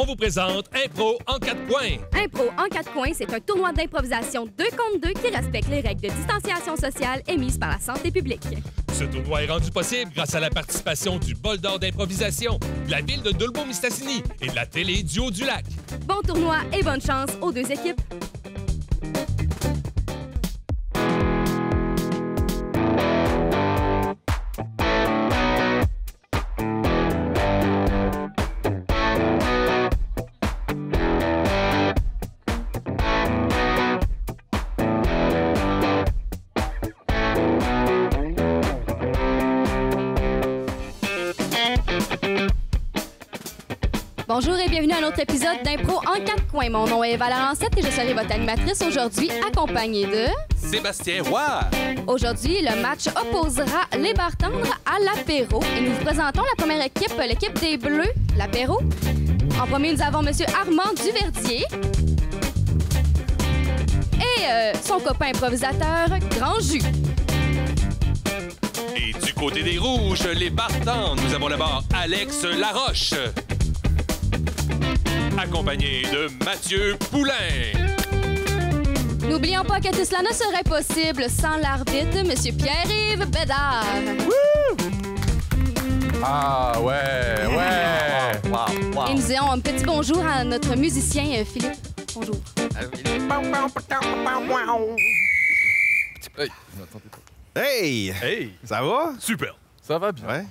vous présente Impro en 4 coins. Impro en 4 coins, c'est un tournoi d'improvisation 2 contre 2 qui respecte les règles de distanciation sociale émises par la santé publique. Ce tournoi est rendu possible grâce à la participation du Bol d'or d'improvisation, de la ville de Dolbeau-Mistassini et de la télé du Haut-du-Lac. Bon tournoi et bonne chance aux deux équipes. Bonjour et bienvenue à notre épisode d'Impro en 4 coins. Mon nom est Valérie Lancette et je serai votre animatrice aujourd'hui, accompagnée de... Sébastien Roy. Aujourd'hui, le match opposera les Bartendres à l'apéro. Et nous vous présentons la première équipe, l'équipe des Bleus, l'apéro. En premier, nous avons M. Armand Duverdier et son copain improvisateur, Grand Jus. Et du côté des Rouges, les Bartends, nous avons d'abord Alex Laroche, accompagné de Mathieu Poulain. N'oublions pas que tout cela ne serait possible sans l'arbitre, M. Pierre-Yves Bédard. Ah ouais. Wow. Et nous disons un petit bonjour à notre musicien Philippe. Bonjour. Hey! Hey! Ça va? Super! Ça va bien. Ouais.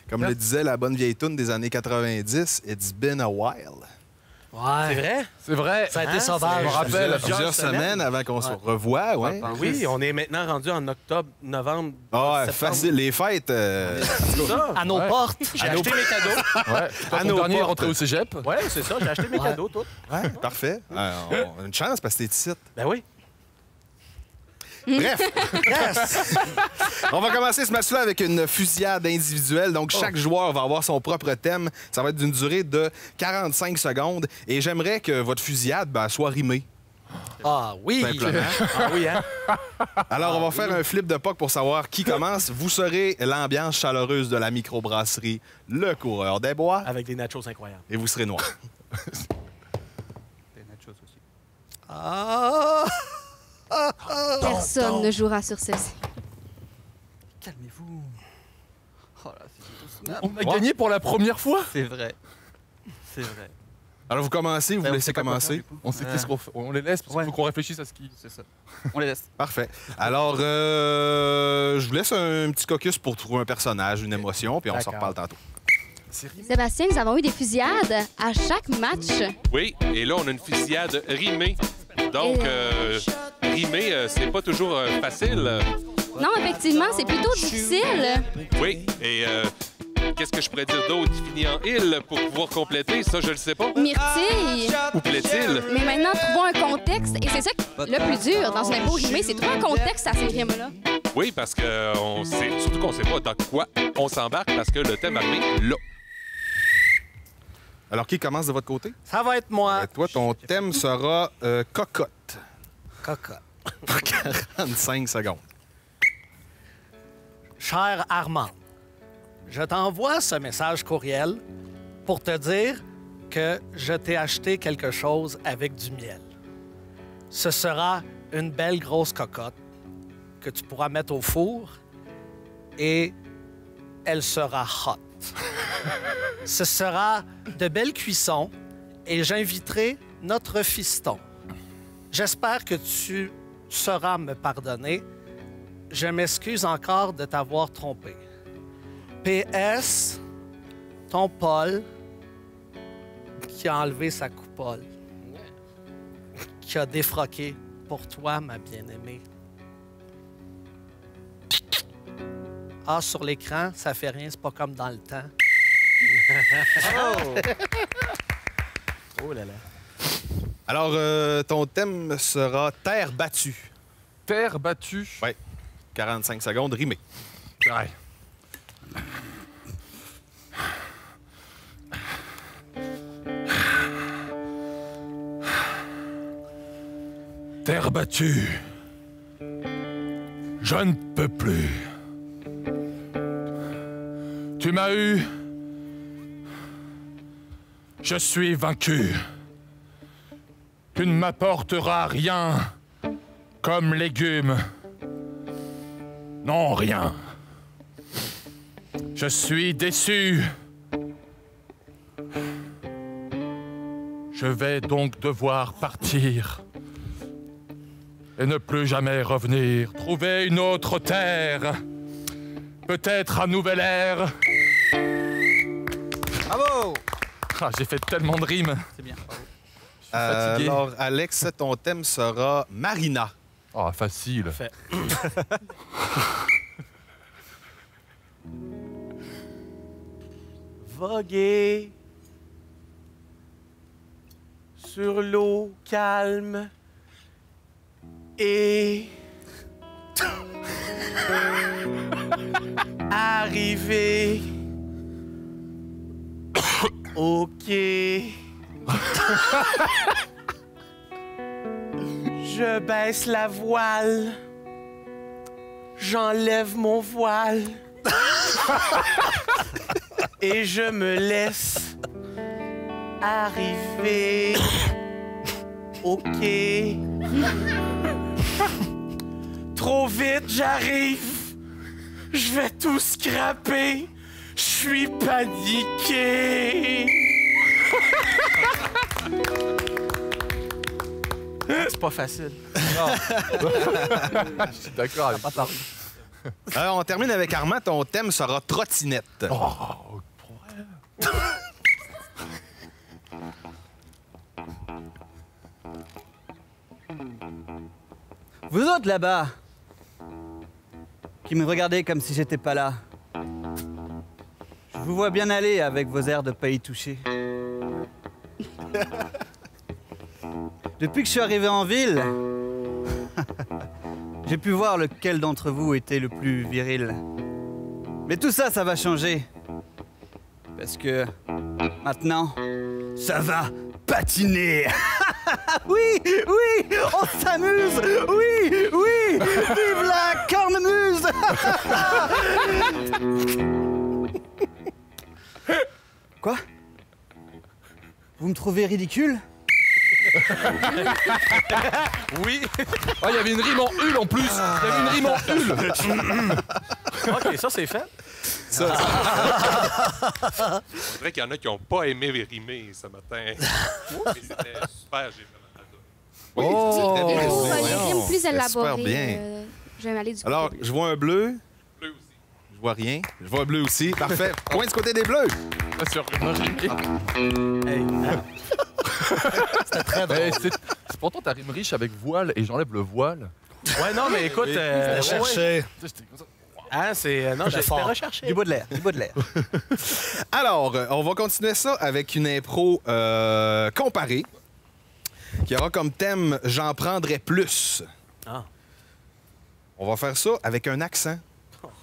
Comme le disait la bonne vieille toune des années 90, It's been a while. Ouais. C'est vrai? C'est vrai. Ça a été Je sauvage. me rappelle Plusieurs plusieurs semaines avant qu'on se Ouais. revoie. Ouais. Oui, on est maintenant rendu en octobre, novembre. Ah, ouais, septembre. facile. Les fêtes. C'est ça. À nos Ouais. portes. J'ai acheté mes cadeaux. Ouais. À Ton nos dernier est portes. rentré au cégep. Oui, c'est ça. J'ai acheté mes Ouais. cadeaux, tout. Ouais, parfait. On a une chance parce que t'es ici. Ben oui. Bref, on va commencer ce match-là avec une fusillade individuelle. Donc, chaque joueur va avoir son propre thème. Ça va être d'une durée de 45 secondes. Et j'aimerais que votre fusillade soit rimée, Ah oui. simplement. Ah oui, hein? Alors, on va faire un flip de POC pour savoir qui commence. Vous serez l'ambiance chaleureuse de la microbrasserie Le Coureur des Bois. Avec des nachos incroyables. Et vous serez noir. Ah. Personne ne jouera sur celle-ci. Calmez-vous. Oh là, c'est tout On snap. a gagné pour la première fois. C'est vrai. C'est vrai. Alors, vous commencez, vous Ben, on laissez sait pas quoi commencer. faire, du coup. On sait qu'est-ce qu'on fait. On les laisse parce qu'il Ouais. faut qu'on réfléchisse à ce qui... C'est ça. On les laisse. Parfait. Alors, je vous laisse un petit caucus pour trouver un personnage, une émotion, puis on s'en D'accord. reparle tantôt. Sébastien, nous avons eu des fusillades à chaque match. Oui, et là, on a une fusillade rimée. Donc, rimer, c'est pas toujours facile. Non, effectivement, c'est plutôt difficile. Oui, et qu'est-ce que je pourrais dire d'autre qui finit en il pour pouvoir compléter? Ça, je le sais pas. Myrtille. Où plaît-il? Mais maintenant, trouvons un contexte. Et c'est ça le plus dur dans une impro rimée, c'est trouver un contexte à ces rimes-là. Oui, parce que surtout qu'on sait pas dans quoi on s'embarque parce que le thème arrive là. Alors, qui commence de votre côté? Ça va être moi. Toi, ton thème sera cocotte. Cocotte. Pour 45 secondes. Cher Armand, je t'envoie ce message courriel pour te dire que je t'ai acheté quelque chose avec du miel. Ce sera une belle grosse cocotte que tu pourras mettre au four et elle sera hot. Ce sera de belles cuissons et j'inviterai notre fiston. J'espère que tu sauras me pardonner. Je m'excuse encore de t'avoir trompé. PS, ton Paul, qui a enlevé sa coupole, qui a défroqué pour toi, ma bien-aimée. Ah, sur l'écran, ça fait rien, c'est pas comme dans le temps. Oh là là. Alors, ton thème sera terre battue. Terre battue. Oui. 45 secondes, rimé. Ouais. Terre battue. Je ne peux plus. Tu m'as eu. Je suis vaincu. Tu ne m'apporteras rien comme légumes. Non, rien. Je suis déçu. Je vais donc devoir partir et ne plus jamais revenir. Trouver une autre terre. Peut-être un nouvel air. Bravo! Ah, j'ai fait tellement de rimes. C'est bien. Bravo. Fatigué. Alors, Alex, ton thème sera Marina. Ah, facile. Fait. Voguer sur l'eau calme et arriver au quai. Je baisse la voile, j'enlève mon voile et je me laisse arriver au quai. Trop vite, j'arrive, je vais tout scraper, je suis paniqué. C'est pas facile. Je suis d'accord avec ça. Alors, on termine avec Armand. Ton thème sera trottinette. Oh, Vous autres là-bas, qui me regardez comme si j'étais pas là, je vous vois bien aller avec vos airs de pas y toucher. Depuis que je suis arrivé en ville, j'ai pu voir lequel d'entre vous était le plus viril. Mais tout ça, ça va changer. Parce que maintenant, ça va patiner. Oui, oui, on s'amuse. Oui, oui, vive la cornemuse. Quoi? Vous me trouvez ridicule? oui. Ah, il y avait une rime en hul en plus. Il y avait une rime en hul. OK, ça, c'est fait. On dirait qu'il y en a qui n'ont pas aimé rimer ce matin. Mais c'était super, j'ai vraiment adoré. Oui, Pour très bien. les rimes plus C'était élaborées, super bien. je vais aller du côté Alors, bleu. je vois un bleu. Bleu aussi. Je vois rien. Je vois un bleu aussi. Parfait. Point du côté des bleus. Sur une rimée. Hey, hein? C'était très drôle. Eh, c'est pourtant ta rime riche avec voile et j'enlève le voile. Ouais, non, mais écoute... C'était cherché. J'étais comme ça. Hein, c'est... Non, j'ai fort. recherché. Du Baudelaire, du Baudelaire. Alors, on va continuer ça avec une impro comparée qui aura comme thème « J'en prendrai plus Ah. ». On va faire ça avec un accent.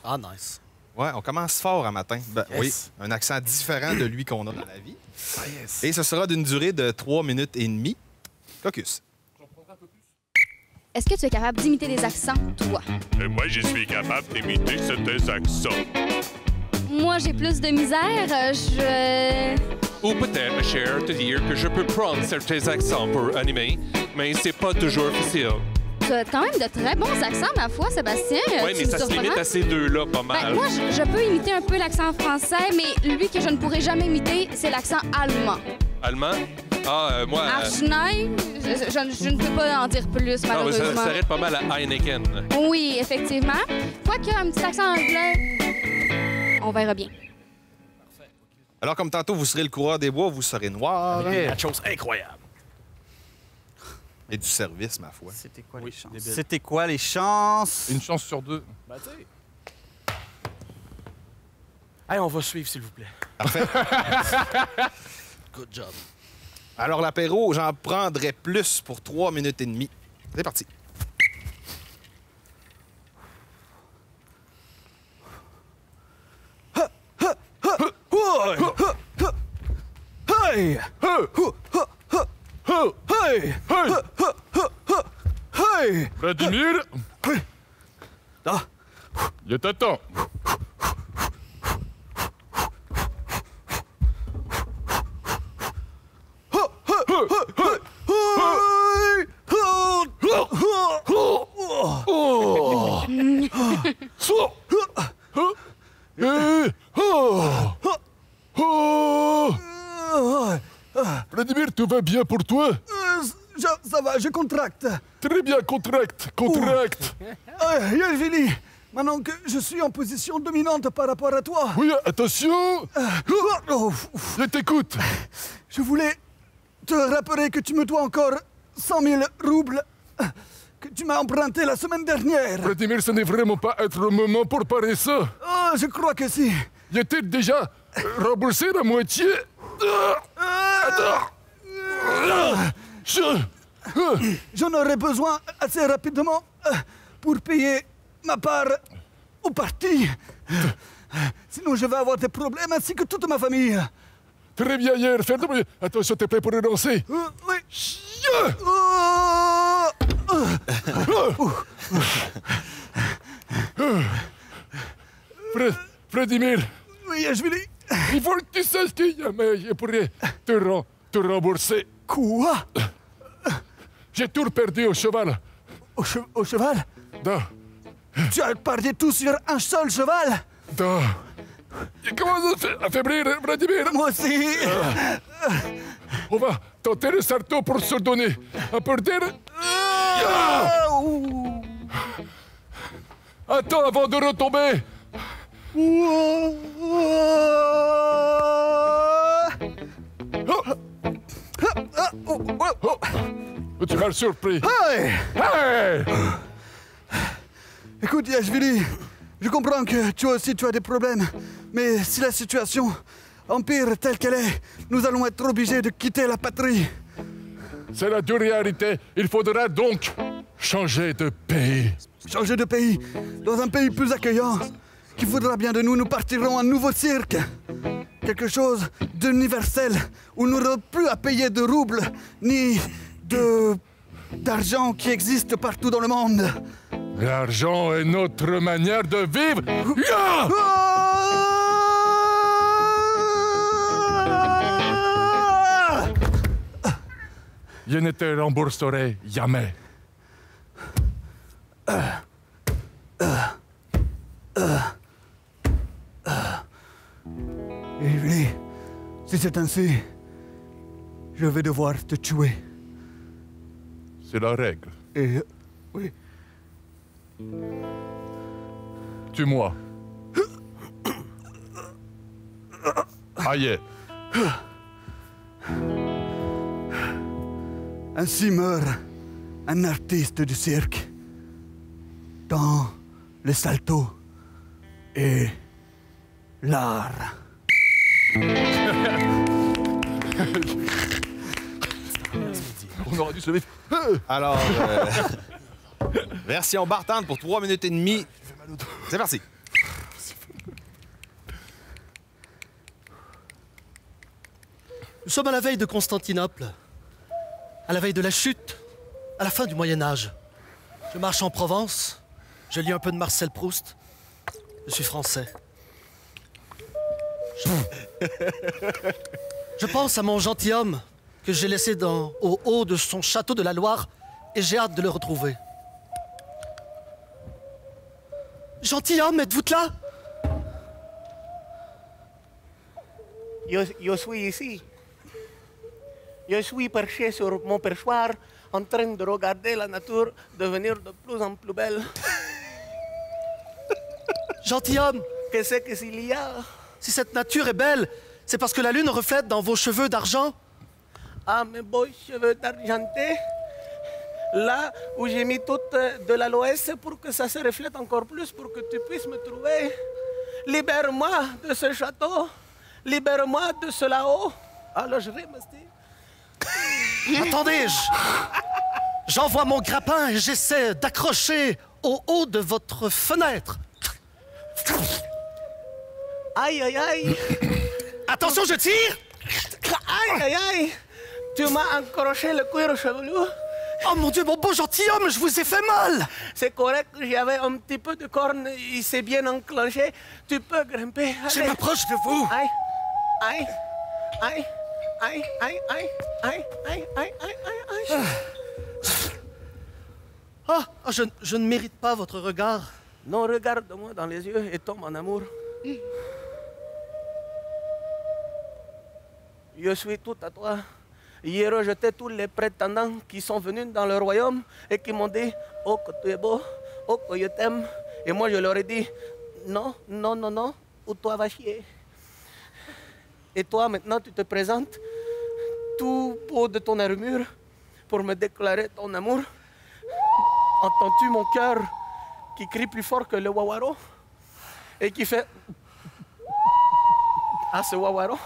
Ah, nice. Ouais, on commence fort un matin. Ben, Yes. Oui, un accent différent de lui qu'on a dans la vie. Ah, yes. Et ce sera d'une durée de 3 minutes et demie. Caucus. Est-ce que tu es capable d'imiter des accents, toi? Moi, je suis capable d'imiter certains accents. Moi, j'ai plus de misère. Je... Ou peut-être, ma chère, te dire que je peux prendre certains accents pour animer, mais c'est pas toujours facile. Tu as quand même de très bons accents, ma foi, Sébastien. Oui, mais ça se limite à ces deux-là pas mal. Ben, moi, je peux imiter un peu l'accent français, mais lui que je ne pourrai jamais imiter, c'est l'accent allemand. Allemand? Ah, moi... Arschnei, je ne peux pas en dire plus, non, mais malheureusement. ça s'arrête pas mal à Heineken. Oui, effectivement. Quoique, un petit accent anglais, on verra bien. Alors, comme tantôt, vous serez le coureur des bois, vous serez noir. La chose incroyable. Et du service, ma foi. C'était quoi les chances? débile. C'était quoi les chances? Une chance sur deux. Ben, tu sais. Hey, on va suivre, s'il vous plaît. Good job. Alors, l'apéro, j'en prendrai plus pour 3 minutes et demie. C'est parti. Hey! Hey! Hey! Vladimir, Ah! je t'attends. Sors. Vladimir, tout va bien pour toi? Ça va, je contracte. Très bien, contracte. Yelvili, maintenant que je suis en position dominante par rapport à toi. Oui, attention. Je t'écoute. Je voulais te rappeler que tu me dois encore 100 000 roubles que tu m'as emprunté la semaine dernière. Vladimir, ce n'est vraiment pas être le moment pour parler ça. Oh, je crois que si. Y a-t-il déjà remboursé la moitié? J'en aurais besoin assez rapidement pour payer ma part au parti. Sinon, je vais avoir des problèmes ainsi que toute ma famille. Très bien, hier. Attention, t'es prêt pour relancer? Oui. Vladimir, Oui, je vais. il faut que tu saches que je pourrais te rembourser. Quoi? J'ai tout perdu au cheval. Au cheval? Non, Tu as parié tout sur un seul cheval? non. Il commence à faiblir, Vladimir. Moi aussi. On va tenter le salto pour se donner un peu d'air. Attends avant de retomber. Tu m'as surpris. Hey! Hey! Écoute, Yashvili, je comprends que toi aussi tu as des problèmes, mais si la situation empire telle qu'elle est, nous allons être obligés de quitter la patrie. C'est la dure réalité. Il faudra donc changer de pays. Changer de pays, dans un pays plus accueillant, qui voudra bien de nous, nous partirons un nouveau cirque. Quelque chose d'universel, où nous n'aurons plus à payer de roubles, ni d'argent qui existe partout dans le monde. L'argent est notre manière de vivre. Yeah! Je ne te rembourserai jamais. Yashvili, si c'est ainsi, je vais devoir te tuer. C'est la règle. Et oui. Tue-moi. Aïe. Ainsi meurt un artiste du cirque dans le salto et l'art. On aurait dû se lever. Alors, version Bartende pour 3 minutes et demie. C'est parti. Nous sommes à la veille de Constantinople, à la veille de la chute, à la fin du Moyen-Âge. Je marche en Provence, je lis un peu de Marcel Proust. Je suis français. Je pense à mon gentilhomme que j'ai laissé au haut de son château de la Loire et j'ai hâte de le retrouver. Gentilhomme, êtes-vous là? Je suis ici. Je suis perché sur mon perchoir en train de regarder la nature devenir de plus en plus belle. Gentilhomme, Qu'est-ce qu'il y a? si cette nature est belle, c'est parce que la lune reflète dans vos cheveux d'argent. Ah, mes beaux cheveux d'argenté. Là où j'ai mis toute de l'aloès pour que ça se reflète encore plus, pour que tu puisses me trouver. Libère-moi de ce château. Libère-moi de ce là-haut. Alors je vais me dire. Attendez, j'envoie mon grappin et j'essaie d'accrocher au haut de votre fenêtre. Aïe, aïe, aïe. Attention, je tire! Aïe, aïe, aïe. Tu m'as accroché le cuir chevelu. Oh mon Dieu, mon beau gentilhomme, je vous ai fait mal! C'est correct, j'avais un petit peu de corne, il s'est bien enclenché. Tu peux grimper. Je Allez. m'approche de vous. Aïe, aïe, aïe, aïe, aïe, aïe, aïe, aïe, aïe, aïe, aïe, aïe. Je ne mérite pas votre regard. Non, regarde-moi dans les yeux et tombe en amour. Je suis tout à toi. J'ai rejeté tous les prétendants qui sont venus dans le royaume et qui m'ont dit « Oh, que tu es beau, oh, que je t'aime ». Et moi, je leur ai dit « Non, non, non, non, ou toi va chier ». Et toi, maintenant, tu te présentes tout beau de ton armure pour me déclarer ton amour. Entends-tu mon cœur qui crie plus fort que le wawaro et qui fait « Ah, ce wawaro ».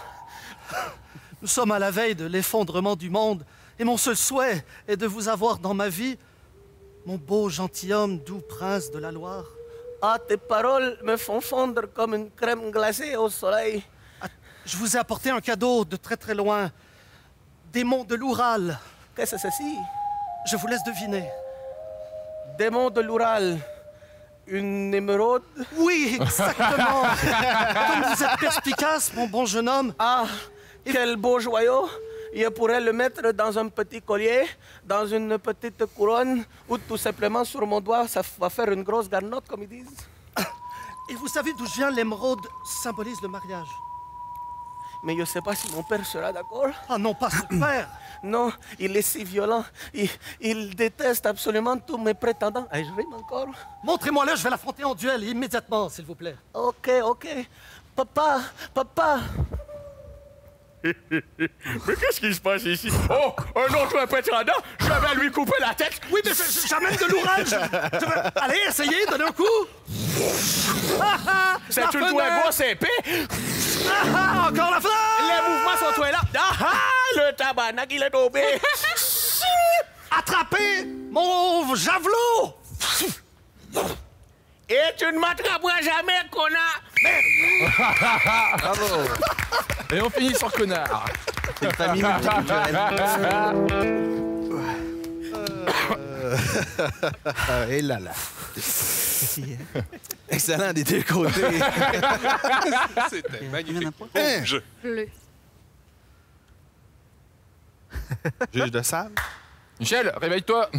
Nous sommes à la veille de l'effondrement du monde et mon seul souhait est de vous avoir dans ma vie, mon beau gentilhomme, doux prince de la Loire. Ah, tes paroles me font fondre comme une crème glacée au soleil. Je vous ai apporté un cadeau de très très loin, des monts de l'Oural. Qu'est-ce que c'est ceci? Je vous laisse deviner. Des monts de l'Oural. Une émeraude? Oui, exactement. Comme vous êtes perspicace, mon bon jeune homme. Ah, quel beau joyau! Je pourrais le mettre dans un petit collier, dans une petite couronne, ou tout simplement sur mon doigt, ça va faire une grosse garnotte, comme ils disent. Et vous savez d'où vient l'émeraude symbolise le mariage? Mais je ne sais pas si mon père sera d'accord. Ah non, pas ce père! Non, il est si violent. Il déteste absolument tous mes prétendants. Ah, je rime encore. Montrez-moi-le, je vais l'affronter en duel immédiatement, s'il vous plaît. OK, OK. Papa, papa. Mais qu'est-ce qui se passe ici? Oh, un autre prétendant? Je vais lui couper la tête! Oui, mais j'amène de l'ouvrage! Allez, essayez, donnez un coup! C'est une toile grosse épée! Encore la flamme! Les mouvements sont toi là! Le tabarnak, il est tombé! Attrapez mon javelot! Et tu ne m'attraperas jamais, connard! Bravo! Et on finit sur connard. C'est une famille multiculturelle. Et là là. Excellent des deux côtés. C'était magnifique. Hein? Rouge. Bleu. Juge de salle. Michel, réveille-toi.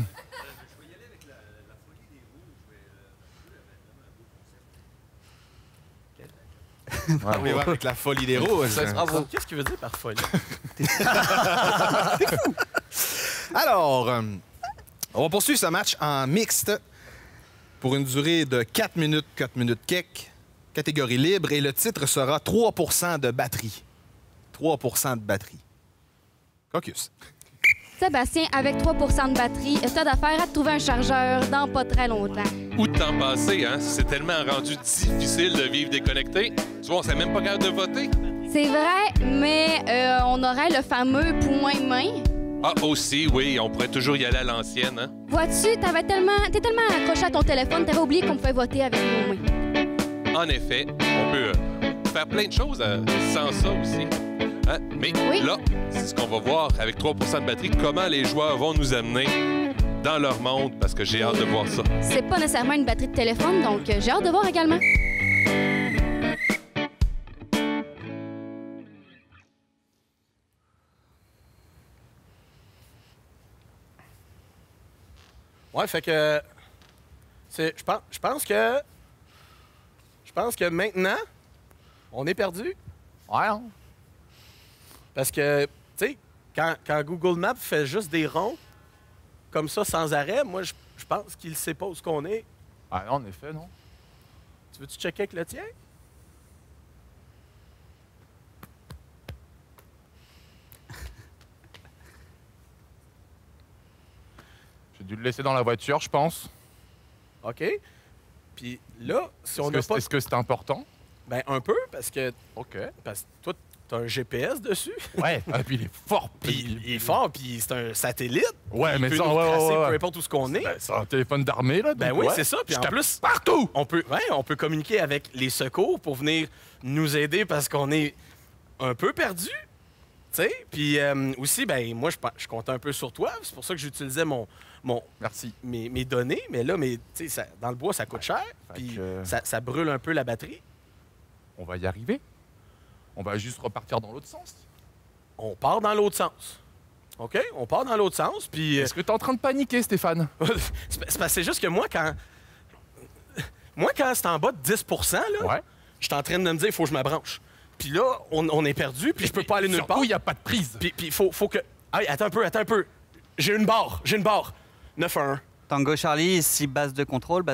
On va avec la folie des rouges. Bravo. Qu'est-ce qu'il veut dire par folie? Alors, on va poursuivre ce match en mixte pour une durée de 4 minutes quelques, catégorie libre, et le titre sera 3 % de batterie. 3 % de batterie. Caucus. Sébastien, avec 3 % de batterie, t'as d'affaire à te trouver un chargeur dans pas très longtemps. Où de temps passé, hein? C'est tellement rendu difficile de vivre déconnecté. Tu vois, on sait même pas capable de voter. C'est vrai, mais on aurait le fameux point main. Ah, aussi, oui, on pourrait toujours y aller à l'ancienne, hein? Vois-tu, t'es tellement accroché à ton téléphone, t'avais oublié qu'on pouvait voter avec nos mains. En effet, on peut faire plein de choses sans ça aussi. Hein? Mais Oui. là, c'est ce qu'on va voir avec 3 % de batterie, comment les joueurs vont nous amener dans leur monde, parce que j'ai hâte de voir ça. C'est pas nécessairement une batterie de téléphone, donc j'ai hâte de voir également. Ouais, fait que. Je pense que maintenant, on est perdu. Ouais. Hein? Parce que, tu sais, quand Google Maps fait juste des ronds, comme ça, sans arrêt, moi, je pense qu'il sait pas où ce qu'on est. Ah non, en effet, non. Tu veux-tu checker avec le tien? J'ai dû le laisser dans la voiture, je pense. OK. Puis là, si on n'a pas... Est-ce que c'est important? Ben, un peu, parce que OK. toi, t'as un GPS dessus. Ouais. Et puis il est fort. Puis il est fort, puis c'est un satellite. Ouais, Il mais peut ça, nous ouais, tracer ouais. peu importe où ce qu'on est. Ben, c'est un téléphone d'armée, là. Ben donc oui, ouais. c'est ça. Puis Je en tape plus, partout! on peut communiquer avec les secours pour venir nous aider parce qu'on est un peu perdu. Tu sais, puis aussi, ben moi, je comptais un peu sur toi. C'est pour ça que j'utilisais Merci. mes données. Mais là, tu sais, dans le bois, ça coûte cher. Puis que- ça brûle un peu la batterie. On va y arriver. On va juste repartir dans l'autre sens. On part dans l'autre sens. OK? On part dans l'autre sens, puis... Est-ce que t'es en train de paniquer, Stéphane? c'est juste que moi, quand c'est en bas de 10 là, Ouais. je suis en train de me dire, il faut que je m'abranche. Puis là, on est perdu, puis je peux pas aller nulle part. Surtout, il n'y a pas de prise. Puis il faut que... Hey, attends un peu. J'ai une barre. 9-1. Tango Charlie, ici base de contrôle.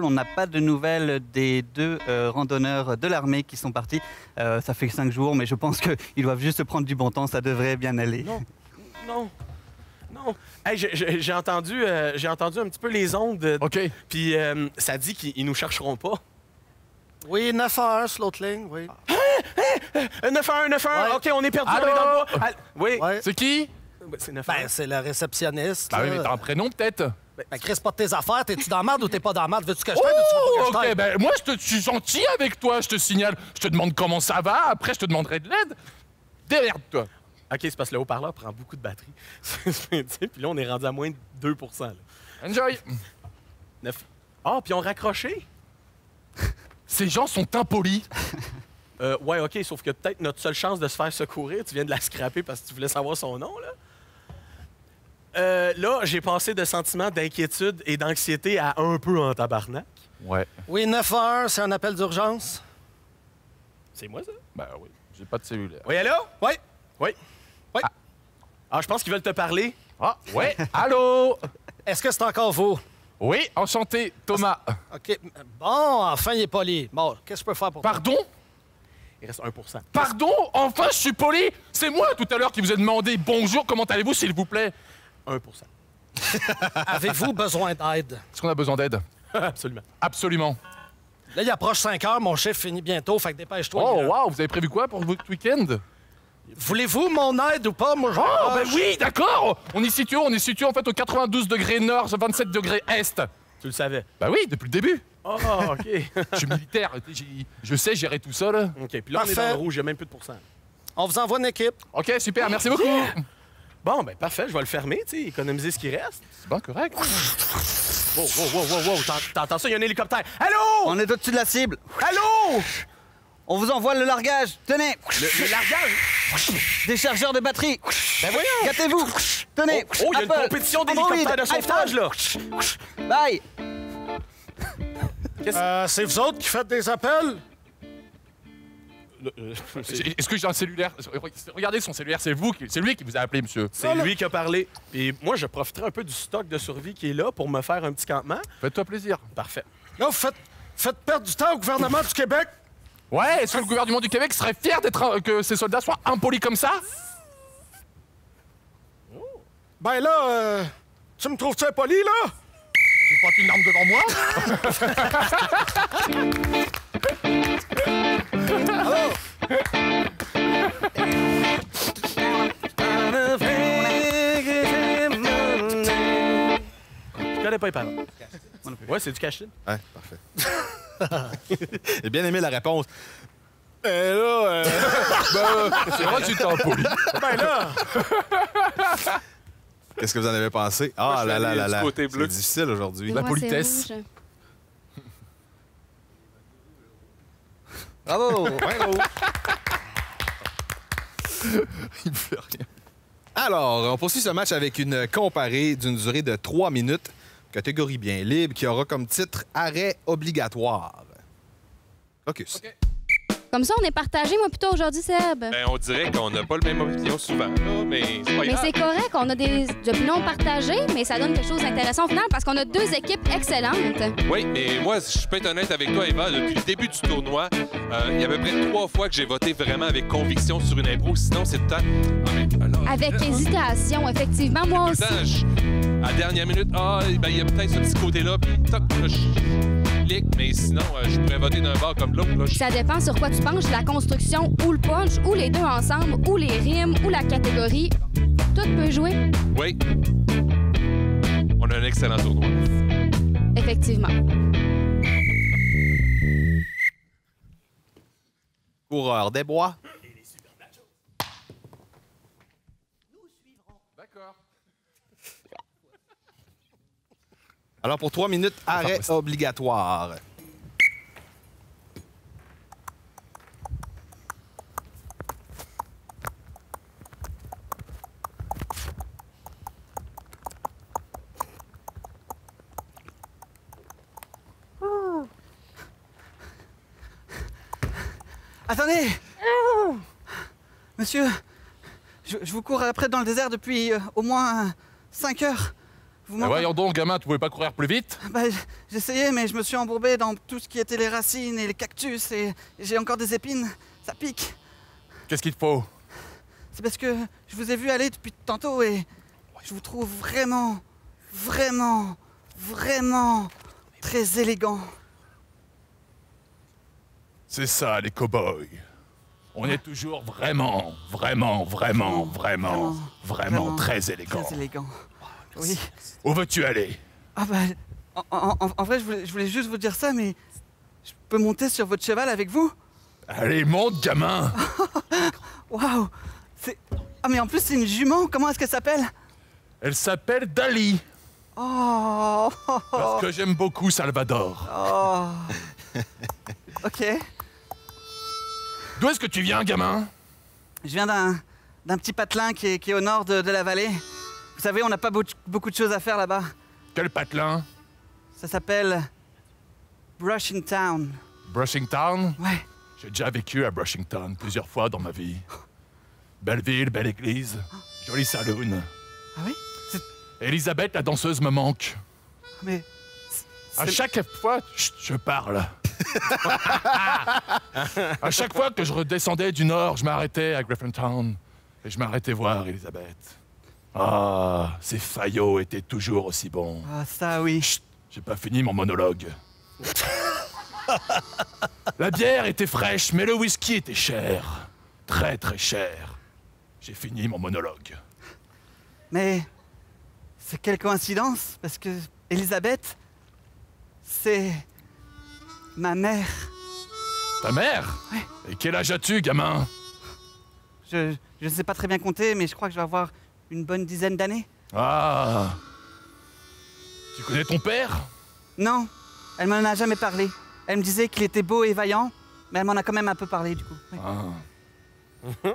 On n'a pas de nouvelles des 2 randonneurs de l'armée qui sont partis. Ça fait 5 jours, mais je pense qu'ils doivent juste prendre du bon temps. Ça devrait bien aller. Non. Hey, j'ai entendu un petit peu les ondes. OK. Puis ça dit qu'ils nous chercheront pas. Oui, 9-1 sur l'autre ligne, oui. 9-1. Ouais. OK, on est perdu, Allô? on est dans le bois. Oui. Ouais. C'est qui? C'est 9-1. Ben, c'est le réceptionniste. Bah oui, là. mais t'as un prénom, peut-être? Ben, Chris, pas de tes affaires. T'es-tu dans la merde ou t'es pas dans la merde? Veux-tu que je t'aide ou tu veux pas que je OK, t'aide? ben moi, je suis gentil avec toi, je te signale. Je te demande comment ça va, après, je te demanderai de l'aide. Démerde-toi. OK, c'est parce que le haut-parleur prend beaucoup de batterie. Puis là, on est rendu à moins de 2 là. Enjoy. 9. Ah, puis on raccroché? Ces gens sont impolis. Ouais, OK, sauf que peut-être notre seule chance de se faire secourir, tu viens de la scraper parce que tu voulais savoir son nom, là. Là, j'ai passé de sentiments d'inquiétude et d'anxiété à un peu en tabarnak. Ouais. Oui, 9-1, c'est un appel d'urgence. C'est moi, ça? Ben oui, j'ai pas de cellulaire. Oui, allô? Oui. Ah, je pense qu'ils veulent te parler. Ah, ouais. Allô? Est-ce que c'est encore vous? Oui, enchanté, Thomas. OK. Bon, enfin, il est poli. Bon, qu'est-ce que je peux faire pour toi? Pardon? Il reste 1 Pardon? Enfin, je suis poli? C'est moi, tout à l'heure, qui vous ai demandé bonjour, comment allez-vous, s'il vous plaît? 1 Avez-vous besoin d'aide? Est-ce qu'on a besoin d'aide? Absolument. Absolument. Là, il approche 5 heures, mon chiffre finit bientôt, fait que dépêche-toi. Oh, waouh, vous avez prévu quoi pour votre week-end? Voulez-vous mon aide ou pas? Moi, je Oh, ben oui, d'accord! On est situé en fait au 92 degrés nord, 27 degrés est. Tu le savais. Bah oui, depuis le début. Oh, OK. Je suis militaire, je sais gérer tout ça, là. OK, puis là, on est Parfait. dans le rouge, il y a même plus de pourcent. On vous envoie une équipe. OK, super, merci beaucoup. Yeah! Bon, ben parfait, je vais le fermer, tu sais, économiser ce qui reste. C'est bien correct. Wow. T'entends ça, il y a un hélicoptère. Allô? On est au-dessus de la cible. Allô? On vous envoie le largage. Tenez, Le largage? des chargeurs de batterie. Ben voyons! Gâtez-vous. Tenez. Oh, il y a une Apple, compétition Android, d'hélicoptères de sauvetage, là! iPhone. Bye. C'est vous autres qui faites des appels? Est-ce que j'ai un cellulaire? Regardez son cellulaire, c'est lui qui vous a appelé, monsieur. C'est lui qui a parlé. Et moi, je profiterai un peu du stock de survie qui est là pour me faire un petit campement. Faites-toi plaisir. Parfait. Là, vous faites perdre du temps au gouvernement du Québec. Ouais, est-ce que le gouvernement du Québec serait fier que ses soldats soient impolis comme ça? Ben là, tu me trouves-tu impoli, là? Tu portes une arme devant moi? Allô? Je connais pas les paroles. Ouais, c'est du cash-in. Ouais, parfait. J'ai bien aimé la réponse. Là, C'est vrai que j'étais impoli. Ben là, qu'est-ce que vous en avez pensé? Moi, Ah je suis là là allé là du là. côté bleu. C'est difficile aujourd'hui. La Moi, c'est politesse. rouge. Bravo. Il me fait rien. Alors, on poursuit ce match avec une comparée d'une durée de 3 minutes, catégorie bien libre, qui aura comme titre arrêt obligatoire. Focus. Comme ça, on est partagé, moi, plutôt aujourd'hui, Seb. Ben, on dirait qu'on n'a pas le même opinion souvent, là, mais c'est pas Mais grave. c'est correct, on a des opinions partagées, mais ça donne quelque chose d'intéressant au final parce qu'on a 2 équipes excellentes. Oui, mais moi, je peux être honnête avec toi, Eva, depuis le début du tournoi, il y a à peu près 3 fois que j'ai voté vraiment avec conviction sur une impro. Sinon, c'est tout le temps... Ah, mais, alors, Avec là, hésitation, effectivement, moi tout le aussi. temps, à la dernière minute, ben, il y a peut-être ce petit côté-là, puis toc, là, je clique, mais sinon, je pourrais voter d'un bord comme de l'autre. Là, Ça dépend sur quoi tu penches, la construction ou le punch, ou les deux ensemble, ou les rimes, ou la catégorie. Tout peut jouer, Oui. On a un excellent tournoi. effectivement. Coureur des bois. D'accord. Alors, pour 3 minutes, arrêt obligatoire. Attendez! Monsieur, je vous cours après dans le désert depuis au moins 5 heures. Vous Voyons donc, gamin, tu pouvais pas courir plus vite? Bah, j'essayais, mais je me suis embourbé dans tout ce qui était les racines et les cactus, et j'ai encore des épines. Ça pique. Qu'est-ce qu'il te faut? C'est parce que je vous ai vu aller depuis tantôt et je vous trouve vraiment, vraiment, vraiment très élégant. C'est ça, les cow-boys. On est toujours vraiment très élégant. Très élégant. Oui. Où veux-tu aller? Ah bah, en vrai, je voulais juste vous dire ça, mais je peux monter sur votre cheval avec vous? Allez, monte, gamin! Waouh! Ah, mais en plus, c'est une jument. Comment est-ce qu'elle s'appelle? Elle s'appelle Dali. Oh! Parce que j'aime beaucoup Salvador. Oh! Ok. D'où est-ce que tu viens, gamin? Je viens d'un petit patelin qui est au nord de la vallée. Vous savez, on n'a pas beaucoup de choses à faire là-bas. Quel patelin? Ça s'appelle Brushing Town. Brushing Town? Ouais. J'ai déjà vécu à Brushing Town plusieurs fois dans ma vie. Belle ville, belle église, joli saloon. Ah oui? Elisabeth, la danseuse, me manque. Mais... À chaque fois... Chut, je parle. À chaque fois que je redescendais du nord, je m'arrêtais à Griffintown et je m'arrêtais voir Elisabeth. Ah, ces faillots étaient toujours aussi bons. Ah, ça oui. Chut, j'ai pas fini mon monologue. La bière était fraîche, mais le whisky était cher. Très, très cher. J'ai fini mon monologue. Mais... c'est quelle coïncidence, parce que Elisabeth, c'est... ma mère. Ta mère? Ouais. Et quel âge as-tu, gamin? Je sais pas très bien compter, mais je crois que je vais avoir une bonne dizaine d'années. Ah. Tu connais ton père? Non, elle m'en a jamais parlé. Elle me disait qu'il était beau et vaillant, mais elle m'en a quand même un peu parlé, du coup. Oui. Ah.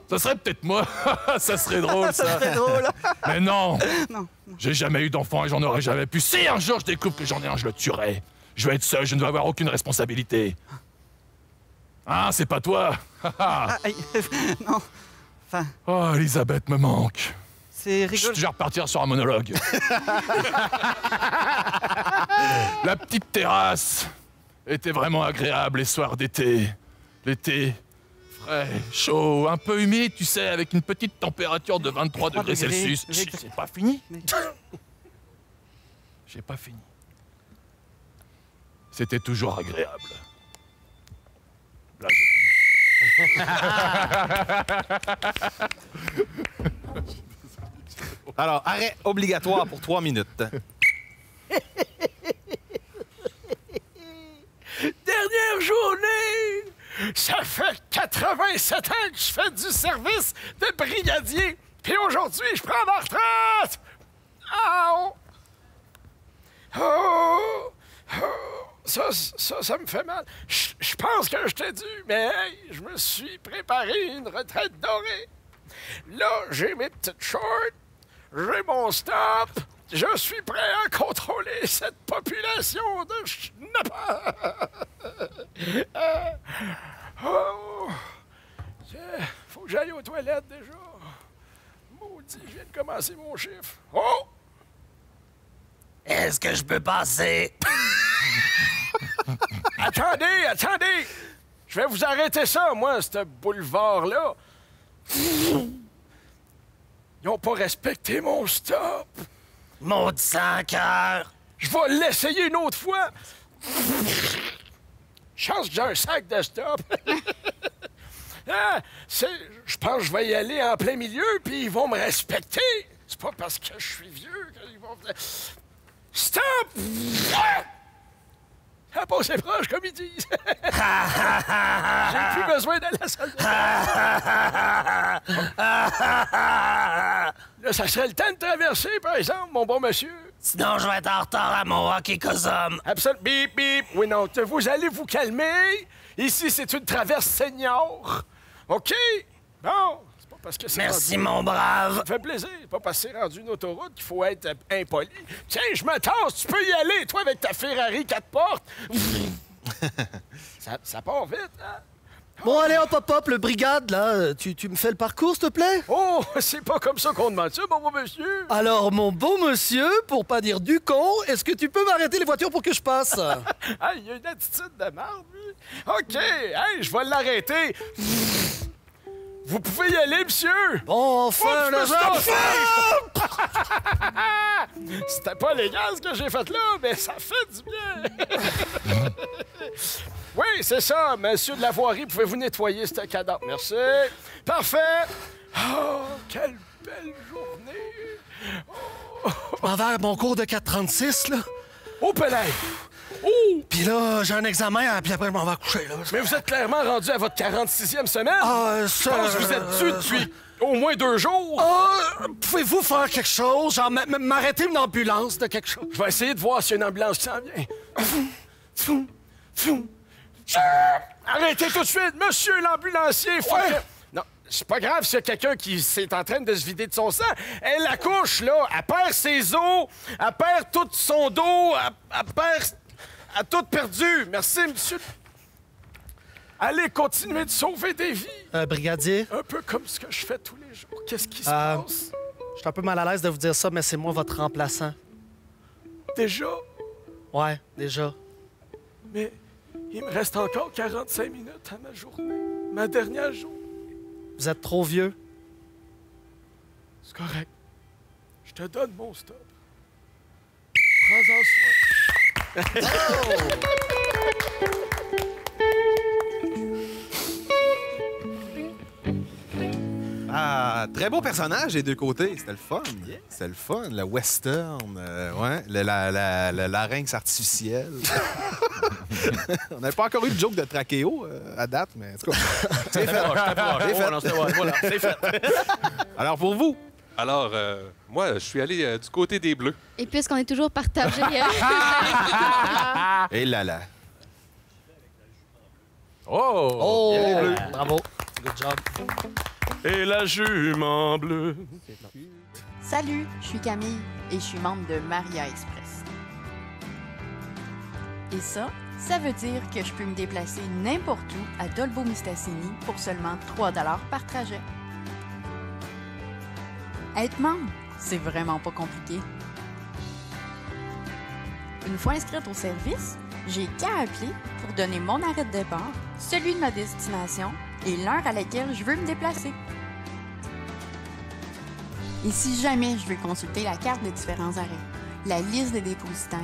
Ça serait peut-être moi. Ça serait drôle, ça. Ça serait drôle. Mais non. Non. J'ai jamais eu d'enfant et j'en aurais jamais pu. Si un jour je découvre que j'en ai un, je le tuerai. Je vais être seul, je ne vais avoir aucune responsabilité. Ah, c'est pas toi. Ah, aïe, non. Enfin, Oh, Elisabeth me manque. c'est rigolo. Je vais repartir sur un monologue. La petite terrasse était vraiment agréable les soirs d'été. L'été, frais, chaud, un peu humide, tu sais, avec une petite température de 23 degrés Celsius. degrés. Chut, c'est pas fini. Mais- J'ai pas fini. C'était toujours agréable. Là, Alors, arrêt obligatoire pour 3 minutes. Dernière journée! Ça fait 87 ans que je fais du service de brigadier. Puis aujourd'hui, je prends ma retraite! Oh! Oh! Oh! Ça me fait mal. Je pense que je t'ai dû, mais hey, je me suis préparé une retraite dorée. Là, j'ai mes petites shorts, j'ai mon stop. Je suis prêt à contrôler cette population de schnappers. Oh! Faut que j'aille aux toilettes déjà. Maudit, je viens de commencer mon chiffre. Oh! Est-ce que je peux passer? Attendez! Je vais vous arrêter ça, moi, ce boulevard-là. Ils n'ont pas respecté mon stop. Maudit sans-cœur. Je vais l'essayer une autre fois. Chance que j'ai un sac de stop. Ah, je pense que je vais y aller en plein milieu, puis ils vont me respecter. C'est pas parce que je suis vieux qu'ils vont... Stop! Ah, pas c'est proche, comme ils disent. J'ai plus besoin d'aller à la salle de Là, ça serait le temps de traverser, par exemple, mon bon monsieur. Sinon, je vais être en retard à mon hockey cosum. Absolument. Bip, bip. Oui, non, vous allez vous calmer. Ici, c'est une traverse senior. OK? Bon, c'est pas parce que c'est... Merci, rendu... mon brave. Ça fait plaisir. C'est pas parce que c'est rendu une autoroute qu'il faut être impoli. Tiens, je me tasse. Tu peux y aller, toi, avec ta Ferrari 4 portes. ça part vite, hein? Bon, allez, hop, le brigade, là, tu me fais le parcours, s'il te plaît? Oh, c'est pas comme ça qu'on demande ça, mon beau monsieur. Alors, mon beau monsieur, pour pas dire du con, est-ce que tu peux m'arrêter les voitures pour que je passe? Ah, il a une attitude de merde, lui. OK, hey, je vais l'arrêter. Vous pouvez y aller, monsieur. Bon, enfin, le C'était pas légal, ce que j'ai fait là, mais ça fait du bien. Oui, c'est ça, monsieur de la voirie, pouvez-vous nettoyer ce cadavre? Merci. Parfait. Oh, quelle belle journée. Je m'en vais à mon cours de 436, là. Oh, Pelé. Oh! Puis là, j'ai un examen, puis après, je m'en vais coucher, là. Mais vous êtes clairement rendu à votre 46e semaine. Ah, ça... Je pense que vous êtes dû depuis au moins 2 jours. Ah, pouvez-vous faire quelque chose? Genre, m'arrêter une ambulance de quelque chose? Je vais essayer de voir s'il y a une ambulance qui s'en vient. Arrêtez tout de suite, monsieur l'ambulancier! Ouais. Non, c'est pas grave s'il y a quelqu'un qui est en train de se vider de son sang. Elle accouche, là, elle perd ses os, elle perd tout son dos, elle perd... Elle a tout perdu. Merci, monsieur. Allez, continuez de sauver des vies. Brigadier? Un peu comme ce que je fais tous les jours. Qu'est-ce qui se passe? Je suis un peu mal à l'aise de vous dire ça, mais c'est moi votre remplaçant. Déjà? Ouais, déjà. Mais il me reste encore 45 minutes à ma journée. Ma dernière journée. Vous êtes trop vieux. C'est correct. Je te donne mon stop. Prends-en soin. Ah, très beau personnage des deux côtés. C'était le fun. C'était le fun. Le western, ouais. La larynx artificielle. On n'avait pas encore eu de joke de trachéo à date, mais en tout cas, c'est fait. C'est fait. Alors, pour vous? Alors, moi, je suis allé du côté des Bleus. Et puisqu'on est toujours partagé... Et là. Oh! Yeah. Bravo. Good job. Et la jument bleue. Salut, je suis Camille et je suis membre de Maria Express. Et ça veut dire que je peux me déplacer n'importe où à Dolbeau-Mistassini pour seulement 3 $ par trajet. Être membre, c'est vraiment pas compliqué. Une fois inscrite au service, j'ai qu'à appeler pour donner mon arrêt de départ, celui de ma destination et l'heure à laquelle je veux me déplacer. Et si jamais je veux consulter la carte des différents arrêts, la liste des dépositaires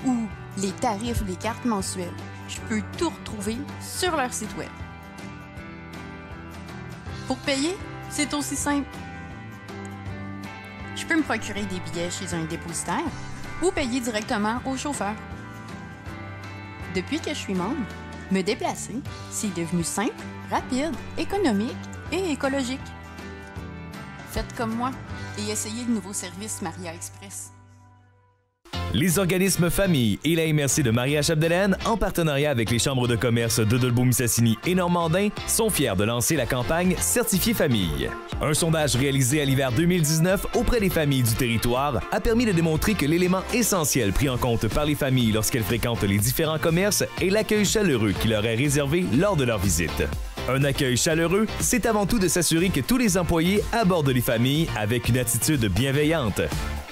ou les tarifs des cartes mensuelles, je peux tout retrouver sur leur site web. Pour payer, c'est aussi simple. Je peux me procurer des billets chez un dépositaire ou payer directement au chauffeur. Depuis que je suis membre, me déplacer, c'est devenu simple, rapide, économique et écologique. Faites comme moi et essayez le nouveau service Maria Express. Les organismes Famille et la MRC de Maria-Chapdelaine, en partenariat avec les chambres de commerce de Dolbeau-Mistassini et Normandin, sont fiers de lancer la campagne Certifié Famille. Un sondage réalisé à l'hiver 2019 auprès des familles du territoire a permis de démontrer que l'élément essentiel pris en compte par les familles lorsqu'elles fréquentent les différents commerces est l'accueil chaleureux qui leur est réservé lors de leur visite. Un accueil chaleureux, c'est avant tout de s'assurer que tous les employés abordent les familles avec une attitude bienveillante.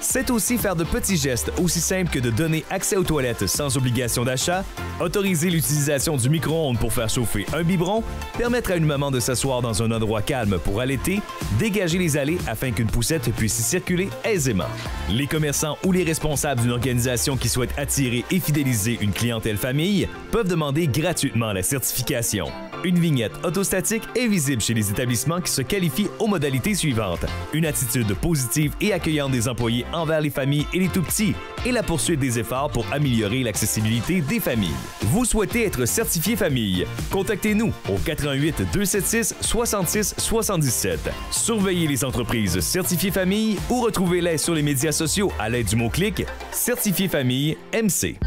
C'est aussi faire de petits gestes aussi simples que de donner accès aux toilettes sans obligation d'achat, autoriser l'utilisation du micro-ondes pour faire chauffer un biberon, permettre à une maman de s'asseoir dans un endroit calme pour allaiter, dégager les allées afin qu'une poussette puisse y circuler aisément. Les commerçants ou les responsables d'une organisation qui souhaite attirer et fidéliser une clientèle famille peuvent demander gratuitement la certification. Une vignette autostatique est visible chez les établissements qui se qualifient aux modalités suivantes. Une attitude positive et accueillante des employés envers les familles et les tout-petits et la poursuite des efforts pour améliorer l'accessibilité des familles. Vous souhaitez être certifié famille? Contactez-nous au 88 276 66 77. Surveillez les entreprises certifiées famille ou retrouvez-les sur les médias sociaux à l'aide du mot-clic Certifié Famille MC.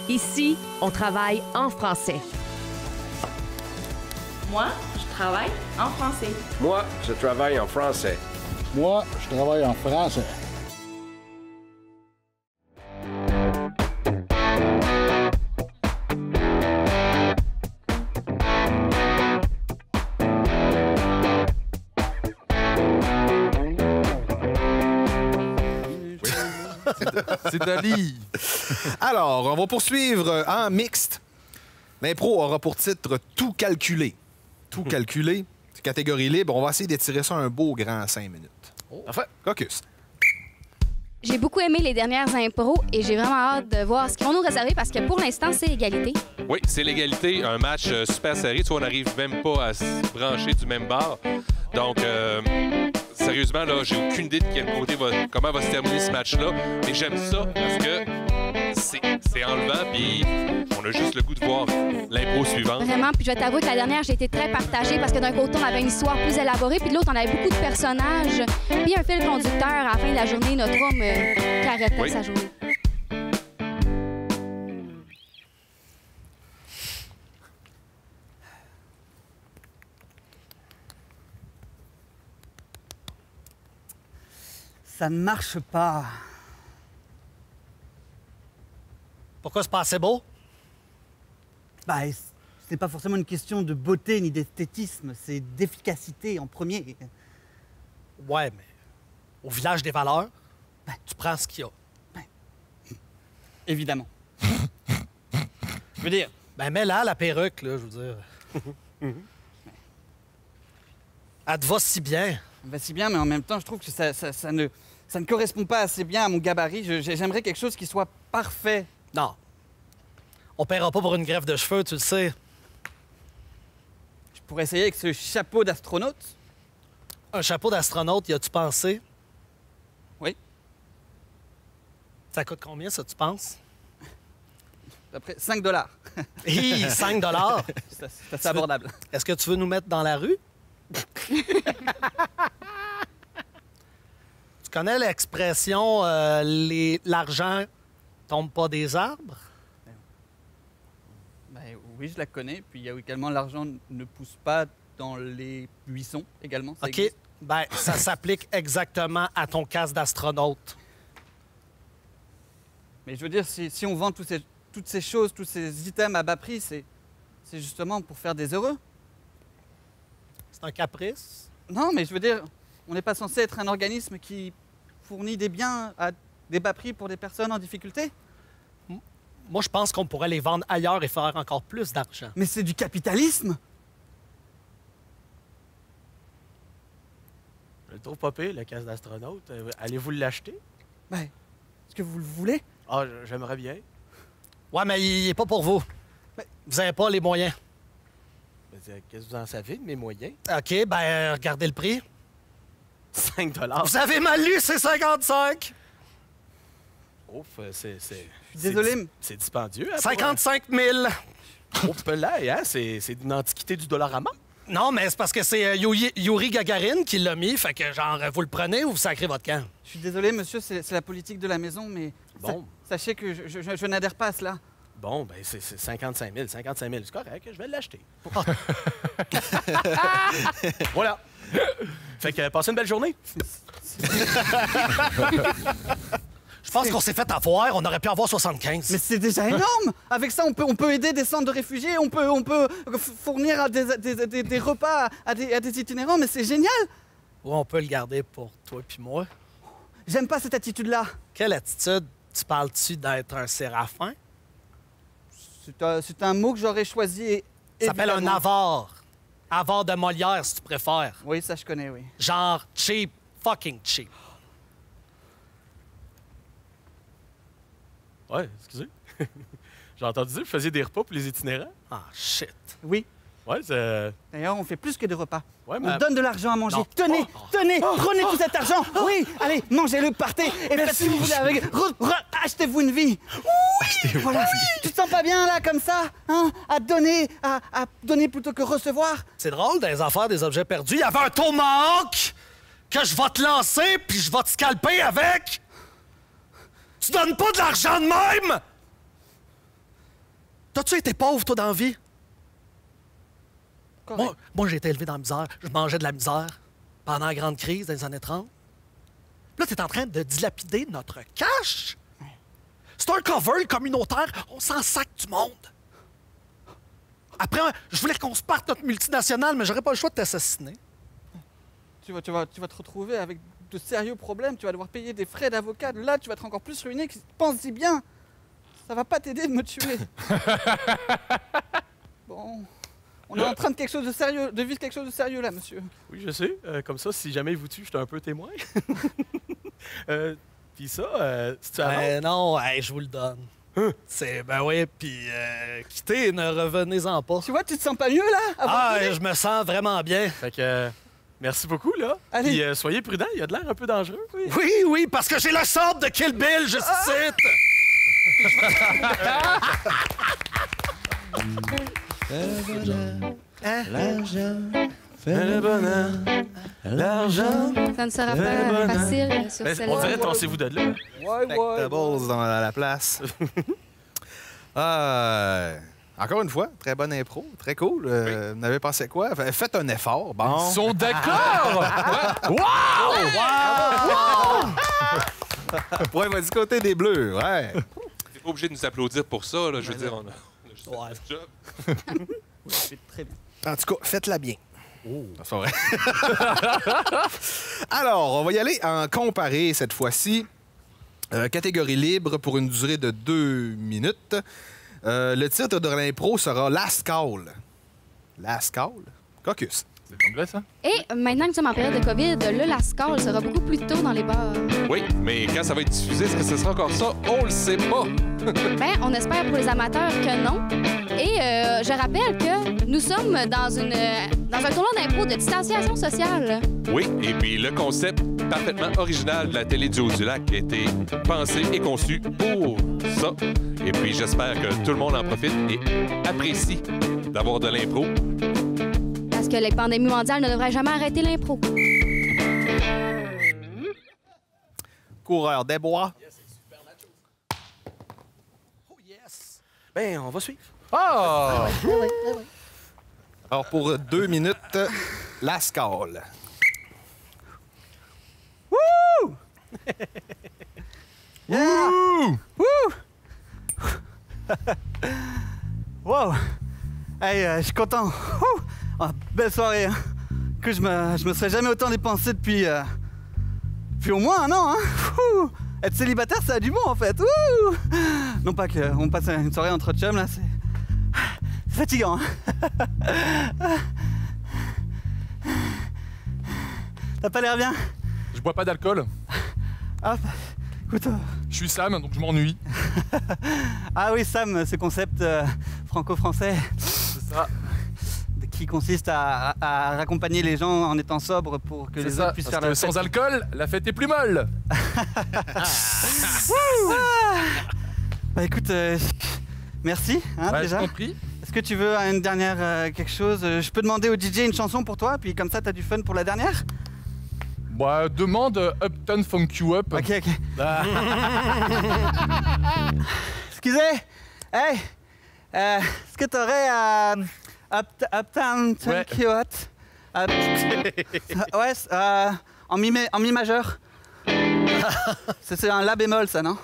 Ici, on travaille en français. Moi, je travaille en français. Moi, je travaille en français. Moi, je travaille en français. C'est Dali. Alors, on va poursuivre en mixte. L'impro aura pour titre « Tout calculé ». Tout calculé, c'est catégorie libre. On va essayer d'étirer ça un beau grand 5 minutes. Parfait. Caucus. J'ai beaucoup aimé les dernières impros et j'ai vraiment hâte de voir ce qu'ils vont nous réserver parce que pour l'instant, c'est égalité. Oui, c'est l'égalité. Un match super serré. Tu vois, on n'arrive même pas à se brancher du même bar. Donc, sérieusement, là, j'ai aucune idée de quel côté comment va se terminer ce match-là. Mais j'aime ça parce que c'est enlevant, puis on a juste le goût de voir l'impro suivante. Vraiment, puis je vais t'avouer que la dernière, j'ai été très partagée parce que d'un côté, on avait une histoire plus élaborée, puis de l'autre, on avait beaucoup de personnages, puis un fil conducteur. À la fin de la journée, notre homme qui arrêtait sa journée. Ça ne marche pas. Pourquoi c'est pas assez beau? Bah, c'est pas forcément une question de beauté ni d'esthétisme, c'est d'efficacité en premier. Ouais, mais au village des valeurs, tu prends ce qu'il y a. Évidemment. Je veux dire... Ben, mets là la perruque, là, je veux dire. Elle te va si bien. Elle va si bien, mais en même temps, je trouve que ça ne correspond pas assez bien à mon gabarit. J'aimerais quelque chose qui soit parfait. Non. On paiera pas pour une greffe de cheveux, tu le sais. Je pourrais essayer avec ce chapeau d'astronaute. Un chapeau d'astronaute, y a-tu pensé? Oui. Ça coûte combien, ça, tu penses? D'après 5 $. Hi, 5 $? C'est assez abordable. Est-ce que tu veux nous mettre dans la rue? Tu connais l'expression l'argent tombe pas des arbres? Ben, oui, je la connais. Puis il y a également l'argent ne pousse pas dans les buissons également. Ça OK. existe. Ben, ça s'applique exactement à ton casque d'astronaute. Mais je veux dire, si on vend toutes ces choses, tous ces items à bas prix, c'est justement pour faire des heureux. C'est un caprice? Non, mais je veux dire, on n'est pas censé être un organisme qui fournit des biens à des bas prix pour des personnes en difficulté? Moi, je pense qu'on pourrait les vendre ailleurs et faire encore plus d'argent. Mais c'est du capitalisme! Je le trouve pas pire, le casque d'astronaute. Allez-vous l'acheter? Ben, est-ce que vous le voulez? Ah, j'aimerais bien. Ouais, mais il est pas pour vous. Vous n'avez pas les moyens. Qu'est-ce que vous en savez de mes moyens? OK, ben, regardez le prix. 5 $. Vous avez mal lu, c'est 55! Ouf, c'est... Désolé, C'est dispendieux. Hein, 55 000! Oh, pelay, hein? C'est d'une antiquité du dollarama? Non, mais c'est parce que c'est Yuri Gagarin qui l'a mis, fait que genre, vous le prenez ou vous sacrez votre camp? Je suis désolé, monsieur, c'est la politique de la maison, mais Bon. sachez que je n'adhère pas à cela. Bon, ben c'est 55 000. 55 000, c'est correct, je vais l'acheter. Voilà. Fait que passez une belle journée. Je pense qu'on s'est fait avoir, on aurait pu avoir 75. Mais c'est déjà énorme! Avec ça, on peut aider des centres de réfugiés, on peut fournir à des repas à des itinérants, mais c'est génial! Ou on peut le garder pour toi puis moi. J'aime pas cette attitude-là. Quelle attitude? Tu parles-tu d'être un séraphin? C'est un mot que j'aurais choisi. Ça s'appelle un évidemment. avare. Avare de Molière, si tu préfères. Oui, ça je connais, oui. Genre cheap, fucking cheap. Ouais, excusez. J'ai entendu dire que vous faisiez des repas pour les itinérants. Ah, shit. Oui. Ouais, c'est... D'ailleurs, on fait plus que des repas. Ouais, On donne de l'argent à manger. Non. Tenez, prenez tout cet argent. Oui, allez, mangez-le, partez. Et faites ce que vous voulez avec. Achetez-vous une vie. Oui, voilà. Tu te sens pas bien, là, comme ça? Hein? À donner plutôt que recevoir? C'est drôle, dans les affaires des objets perdus, il y avait un tomahawk que je vais te lancer puis je vais te scalper avec. Tu donnes pas de l'argent de même? T'as-tu été pauvre, toi, dans la vie? Moi j'ai été élevé dans la misère. Je mangeais de la misère pendant la grande crise des années 30. Là, t'es en train de dilapider notre cash? C'est un cover communautaire. On s'en sac du monde. Après, je voulais qu'on se parte notre multinationale, mais j'aurais pas le choix de t'assassiner. Tu vas te retrouver avec de sérieux problèmes. Tu vas devoir payer des frais d'avocat. Là, tu vas être encore plus ruiné. Pense-y bien. Ça va pas t'aider de me tuer. Bon. On est en train de quelque chose de sérieux, de vivre quelque chose de sérieux là, monsieur. Oui, je sais. Comme ça, si jamais il vous tue, je suis un peu témoin. Puis ça, c'est-tu à non, je vous le donne. C'est, ben oui, puis quittez, ne revenez-en pas. Tu vois, tu te sens pas mieux là? Je me sens vraiment bien. Fait que, merci beaucoup, là. Allez. Puis soyez prudents, il a de l'air un peu dangereux. Oui, parce que j'ai le sort de Kill Bill, je cite. Fais le bonheur, l'argent. Ça ne sera pas facile sur celle-là. On dirait tassez-vous de là. Spectables dans la place. Encore une fois, très bonne impro, très cool. Vous avez pensé quoi? Faites un effort. Bon. Ils sont d'accord! Wow! Ouais, va du côté des Bleus, ouais. T'es pas obligé de nous applaudir pour ça, là. Je veux dire, on a juste fait notre job. Très bien. En tout cas, faites-la bien. Oh. C'est vrai. Alors, on va y aller en comparé cette fois-ci. Catégorie libre pour une durée de 2 minutes. Le titre de l'impro sera Last Call. Last Call? Caucus. C'est anglais, ça? Et maintenant que nous sommes en période de COVID, le last call sera beaucoup plus tôt dans les bars. Oui, mais quand ça va être diffusé, est-ce que ce sera encore ça? On le sait pas. Ben, on espère pour les amateurs que non. Et je rappelle que nous sommes dans un tournoi d'impro de distanciation sociale. Oui, et puis le concept parfaitement original de la télé du Haut-du-Lac a été pensé et conçu pour ça. Et puis j'espère que tout le monde en profite et apprécie d'avoir de l'impro. Parce que les pandémies mondiales ne devraient jamais arrêter l'impro. Coureur des bois. Oh yes! Ben, on va suivre. Ah! Alors, pour 2 minutes, Last Call. Wouh! Yeah! Wouh! Wow! Hey, je suis content. Wouh! Oh, belle soirée. Hein? Que je me serais jamais autant dépensé depuis au moins 1 an. Hein? Wouh! Être célibataire, ça a du bon en fait. Wouh! Non pas qu'on passe une soirée entre chums là, c'est fatigant. Hein? T'as pas l'air bien? Je bois pas d'alcool. Ah, écoute. Je suis Sam, donc je m'ennuie. Ah oui, Sam, ce concept franco-français. C'est ça. Qui consiste à raccompagner les gens en étant sobres pour que les autres puissent faire la fête. Sans alcool, la fête est plus molle. Bah écoute, merci Ouais, déjà. je t'en prie. Est-ce que tu veux une dernière quelque chose? Je peux demander au DJ une chanson pour toi, puis comme ça t'as du fun pour la dernière? Bah, demande Uptown Funk You Up. Ok. Excusez. Hey, est-ce que t'aurais Uptown Funk You Up? Ouais, en mi majeur. C'est un la bémol, ça, non?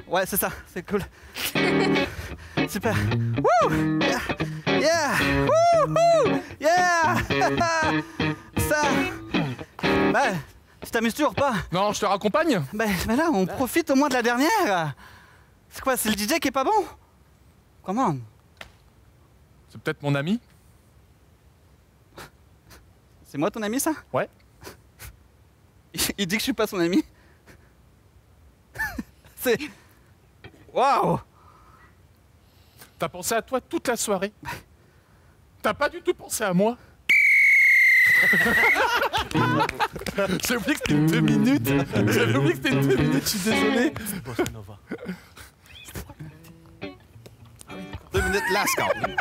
Ouais, c'est ça, c'est cool. Super. Wouh! Yeah! Wouhou! Yeah! Ça! Bah, tu t'amuses toujours pas? Non, je te raccompagne. Bah là, on profite au moins de la dernière. C'est quoi, c'est le DJ qui est pas bon? Comment? C'est peut-être mon ami. C'est moi ton ami, ça? Ouais. Il dit que je suis pas son ami? C'est... Waouh! T'as pensé à toi toute la soirée. T'as pas du tout pensé à moi. J'ai oublié que c'était 2 minutes. J'avais oublié que c'était 2 minutes, je suis désolé. 2 minutes, Last Call.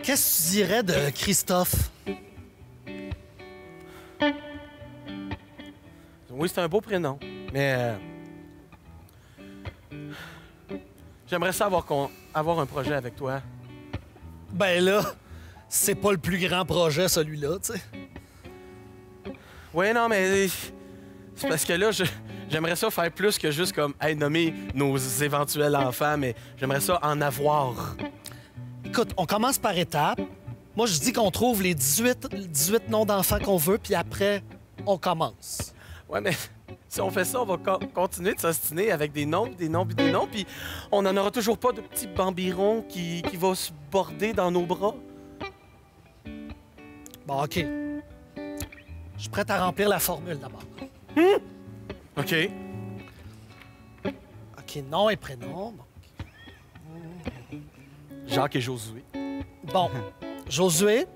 Qu'est-ce que tu dirais de Christophe? Oui, c'est un beau prénom, mais j'aimerais ça avoir un projet avec toi. Ben là, c'est pas le plus grand projet, celui-là, tu sais. Ouais, non, mais c'est parce que là, j'aimerais ça faire plus que juste comme nommer nos éventuels enfants, mais j'aimerais ça en avoir. Écoute, on commence par étapes. Moi, je dis qu'on trouve les 18 noms d'enfants qu'on veut, puis après, on commence. Ouais, mais si on fait ça, on va continuer de s'ostiner avec des noms, puis des noms, puis on n'en aura toujours pas de petits bambirons qui va se border dans nos bras. Bon, OK. Je suis prête à remplir la formule d'abord. OK. OK, nom et prénom. Jacques et Josué. Bon, Josué,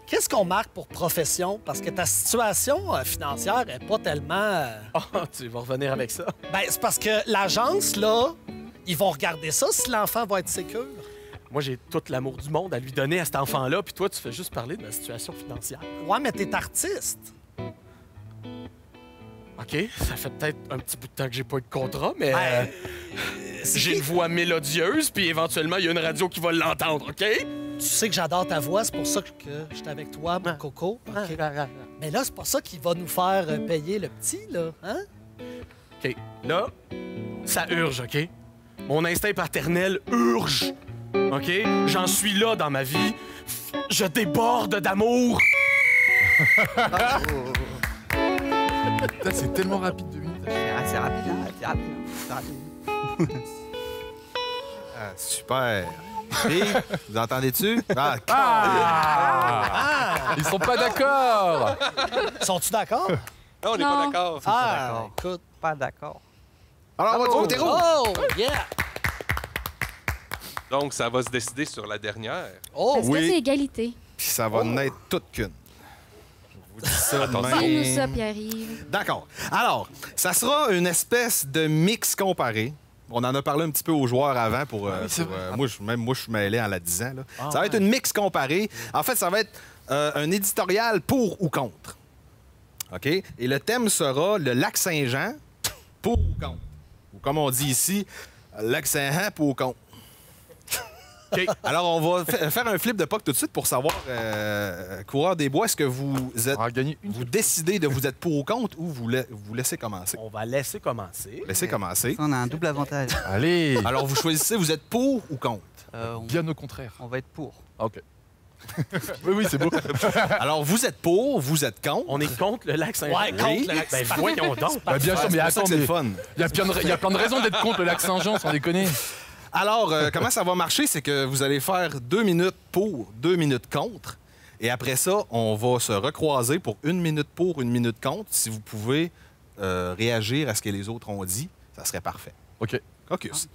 qu'est-ce qu'on marque pour profession? Parce que ta situation financière est pas tellement... Tu vas revenir avec ça? Ben, c'est parce que l'agence, là, ils vont regarder ça si l'enfant va être sécure. Moi, j'ai tout l'amour du monde à lui donner à cet enfant-là, puis toi, tu fais juste parler de ma situation financière. Ouais, mais t'es artiste. OK, ça fait peut-être un petit bout de temps que j'ai pas eu de contrat, mais j'ai une voix mélodieuse, puis éventuellement, il y a une radio qui va l'entendre, OK? Tu sais que j'adore ta voix, c'est pour ça que j'étais avec toi, mon coco. OK. Mais là, c'est pas ça qui va nous faire payer le petit, là, hein? OK, là, ça urge, OK? Mon instinct paternel urge, OK? J'en suis là dans ma vie. Je déborde d'amour. Putain, c'est tellement rapide, 2 minutes. C'est rapide, hein? C'est rapide. C'est rapide. Super. Et, vous entendez-tu? Ils sont pas d'accord! Sont-tu d'accord? Non, on n'est pas d'accord. Écoute, pas d'accord. Alors, on va au terreau. Oh, yeah! Donc, ça va se décider sur la dernière. Oh, Est-ce que c'est égalité? Puis ça va n'être toute qu'une. Je vous dis ça de Dis-nous ça, même. Pierre-Yves. D'accord. Alors, ça sera une espèce de mix comparé. On en a parlé un petit peu aux joueurs avant pour... moi, je suis mêlé en la disant. Là. Ça va être une mix comparée. En fait, ça va être un éditorial pour ou contre. OK? Et le thème sera le lac Saint-Jean pour ou contre. Ou comme on dit ici, lac Saint-Jean pour ou contre. OK. Alors, on va faire un flip de POC tout de suite pour savoir, coureur des bois, est-ce que vous décidez de vous être pour ou contre ou vous laissez commencer? On va laisser commencer. Laissez commencer. On a un double avantage. Allez! Alors, vous choisissez, vous êtes pour ou contre? Bien au contraire. On va être pour. Ah, OK. Oui, c'est beau. Alors, vous êtes pour, vous êtes contre. On est contre le lac Saint-Jean. Ouais, contre le lac Ben, voyons donc. Bah, bien sûr, mais attends, c'est le fun. il y a plein de raisons d'être contre le lac Saint-Jean, sans déconner. Alors, comment ça va marcher? C'est que vous allez faire 2 minutes pour, 2 minutes contre. Et après ça, on va se recroiser pour 1 minute pour, 1 minute contre. Si vous pouvez réagir à ce que les autres ont dit, ça serait parfait. OK. Caucus.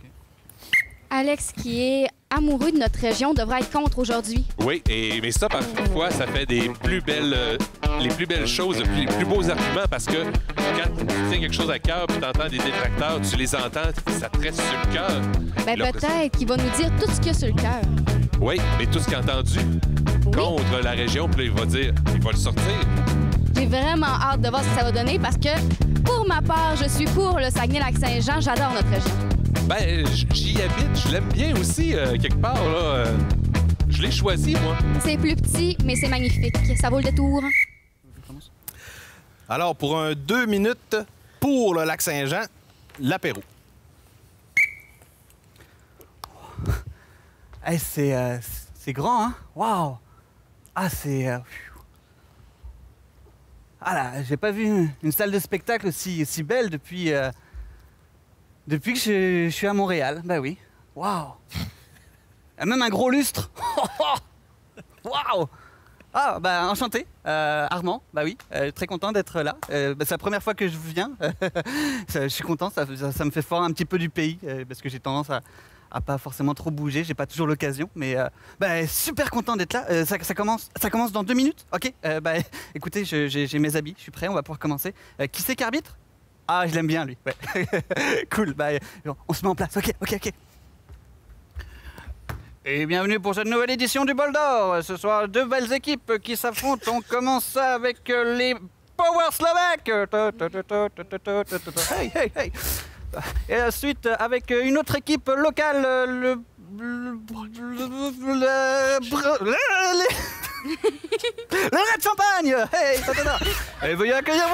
Alex, qui est amoureux de notre région, devrait être contre aujourd'hui. Oui, mais ça, parfois, ça fait les plus belles choses, les plus beaux arguments, parce que quand tu tiens quelque chose à cœur puis tu entends des détracteurs, tu les entends, ça te reste sur le cœur. Ben Là, peut-être qu'il va nous dire tout ce qu'il y a sur le cœur. Oui, mais tout ce qu'il a entendu contre la région, puis là, il va le sortir. J'ai vraiment hâte de voir ce que ça va donner parce que, pour ma part, je suis pour le Saguenay-Lac-Saint-Jean. J'adore notre région. Ben, j'y habite, je l'aime bien aussi, quelque part, là. Je l'ai choisi, moi. C'est plus petit, mais c'est magnifique. Ça vaut le détour. Alors, pour un 2 minutes pour le lac Saint-Jean, l'apéro. Hey, c'est grand, hein? Waouh! Ah, c'est... Ah là, j'ai pas vu une salle de spectacle aussi belle depuis que je suis à Montréal. Bah oui. Waouh! Il y a même un gros lustre. Waouh! Ah, bah enchanté. Armand, bah oui. Très content d'être là. C'est la première fois que je viens. Je suis content, ça me fait fort un petit peu du pays, parce que j'ai tendance à pas forcément trop bouger, j'ai pas toujours l'occasion, mais super content d'être là. Ça commence dans 2 minutes, ok. Écoutez, j'ai mes habits, je suis prêt, on va pouvoir commencer. Qui c'est qui arbitre? Ah, je l'aime bien lui. Ouais. Cool. On se met en place. Ok. Et bienvenue pour cette nouvelle édition du Bol d'Or. Ce soir, 2 belles équipes qui s'affrontent. On commence ça avec les Power Slovaques. Hey. Et ensuite, avec une autre équipe Le Red Champagne! Hey, tatata. Et veuillez accueillir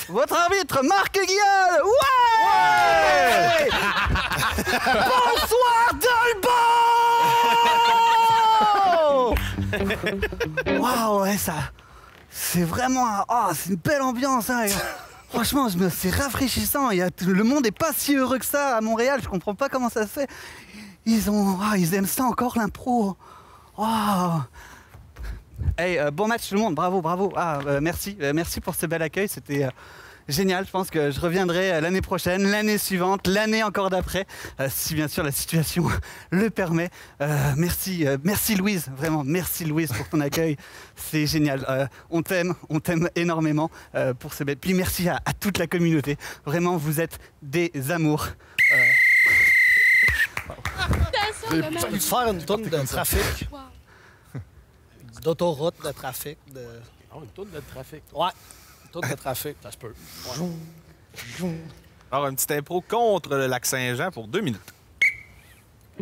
votre arbitre, Marc Guillaume! Ouais! Bonsoir, Dolbo! Waouh, ouais, ça... C'est vraiment... c'est une belle ambiance, hein. Franchement, c'est rafraîchissant. Le monde n'est pas si heureux que ça à Montréal. Je comprends pas comment ça se fait. Ils aiment ça encore, l'impro. Hey, bon match tout le monde, bravo. Merci pour ce bel accueil, c'était génial. Je pense que je reviendrai l'année prochaine, l'année suivante, l'année encore d'après, si bien sûr la situation le permet. Merci Louise, vraiment merci Louise pour ton accueil, c'est génial. On t'aime énormément pour ce bel. Puis merci à toute la communauté, vraiment vous êtes des amours. Je peux te faire une tourne de trafic. D'autoroute, de trafic. Une tourne de trafic. Ouais, une tourne de trafic, ça se peut. Ouais. Alors, une petite impro contre le lac Saint-Jean pour 2 minutes.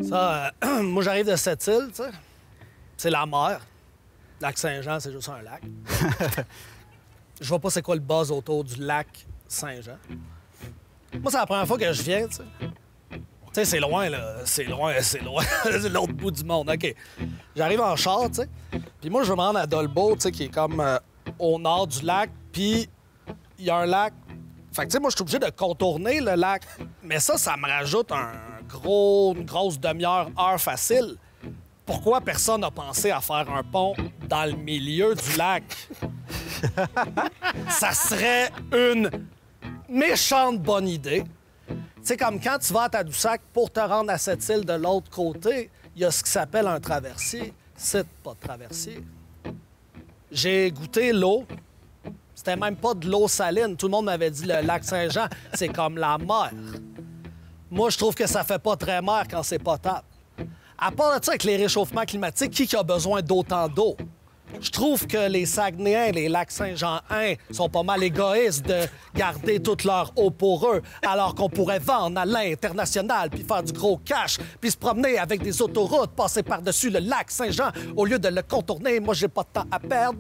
Ça, moi, j'arrive de Sept-Îles, tu sais. C'est la mer. Lac Saint-Jean, c'est juste un lac. Je vois pas c'est quoi le buzz autour du lac Saint-Jean. Moi, c'est la première fois que je viens, tu sais. Tu sais, c'est loin, là. C'est loin. C'est l'autre bout du monde. OK. J'arrive en char, tu sais. Puis moi, je veux me rendre à Dolbeau, tu sais, qui est comme au nord du lac. Puis il y a un lac. Fait que, tu sais, moi, je suis obligé de contourner le lac. Mais ça me rajoute une grosse demi-heure facile. Pourquoi personne n'a pensé à faire un pont dans le milieu du lac? Ça serait une méchante bonne idée. C'est comme quand tu vas à Tadoussac pour te rendre à cette île de l'autre côté, il y a ce qui s'appelle un traversier. C'est pas de traversier. J'ai goûté l'eau. C'était même pas de l'eau saline. Tout le monde m'avait dit le lac Saint-Jean, c'est comme la mer. Moi, je trouve que ça fait pas très mer quand c'est potable. À part de ça, avec les réchauffements climatiques, qui a besoin d'autant d'eau? Je trouve que les Saguenayens, les lacs Saint-Jean-1 sont pas mal égoïstes de garder toute leur eau pour eux, alors qu'on pourrait vendre à l'international, puis faire du gros cash, puis se promener avec des autoroutes, passer par-dessus le lac Saint-Jean, au lieu de le contourner. Moi, j'ai pas de temps à perdre,